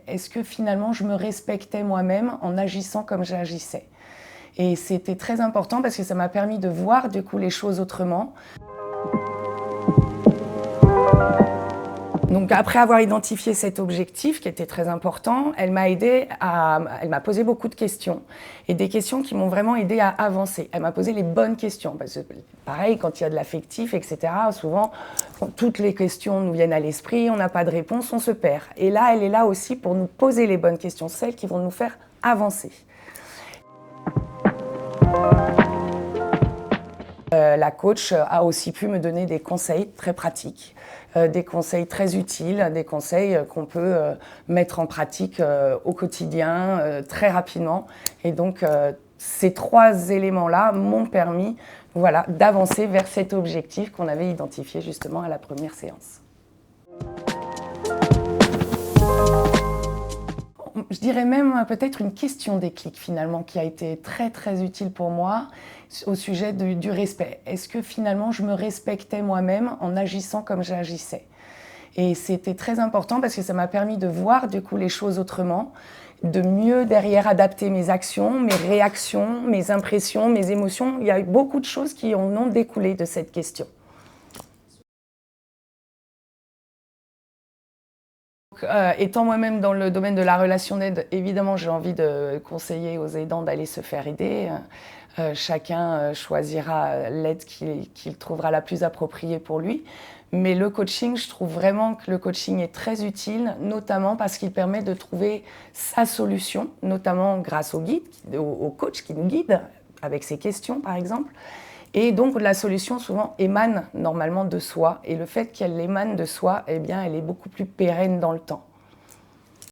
Est-ce que finalement je me respectais moi-même en agissant comme j'agissais? Et c'était très important parce que ça m'a permis de voir du coup les choses autrement. Donc après avoir identifié cet objectif qui était très important, elle m'a posé beaucoup de questions et des questions qui m'ont vraiment aidé à avancer. Elle m'a posé les bonnes questions parce que pareil, quand il y a de l'affectif, etc., souvent toutes les questions nous viennent à l'esprit, on n'a pas de réponse, on se perd. Et là, elle est là aussi pour nous poser les bonnes questions, celles qui vont nous faire avancer. La coach a aussi pu me donner des conseils très pratiques, des conseils très utiles, des conseils qu'on peut mettre en pratique au quotidien très rapidement. Et donc, ces trois éléments-là m'ont permis d'avancer vers cet objectif qu'on avait identifié justement à la première séance. Je dirais même peut-être une question déclic finalement qui a été très très utile pour moi au sujet du respect. Est-ce que finalement je me respectais moi-même en agissant comme j'agissais? Et c'était très important parce que ça m'a permis de voir du coup les choses autrement, de mieux derrière adapter mes actions, mes réactions, mes impressions, mes émotions. Il y a eu beaucoup de choses qui en ont découlé de cette question. Étant moi-même dans le domaine de la relation d'aide, évidemment, j'ai envie de conseiller aux aidants d'aller se faire aider. Chacun choisira l'aide qu'il trouvera la plus appropriée pour lui. Mais le coaching, je trouve vraiment que le coaching est très utile, notamment parce qu'il permet de trouver sa solution, notamment grâce au guide, au coach qui nous guide avec ses questions, par exemple. Et donc, la solution, souvent, émane normalement de soi. Et le fait qu'elle émane de soi, eh bien, elle est beaucoup plus pérenne dans le temps.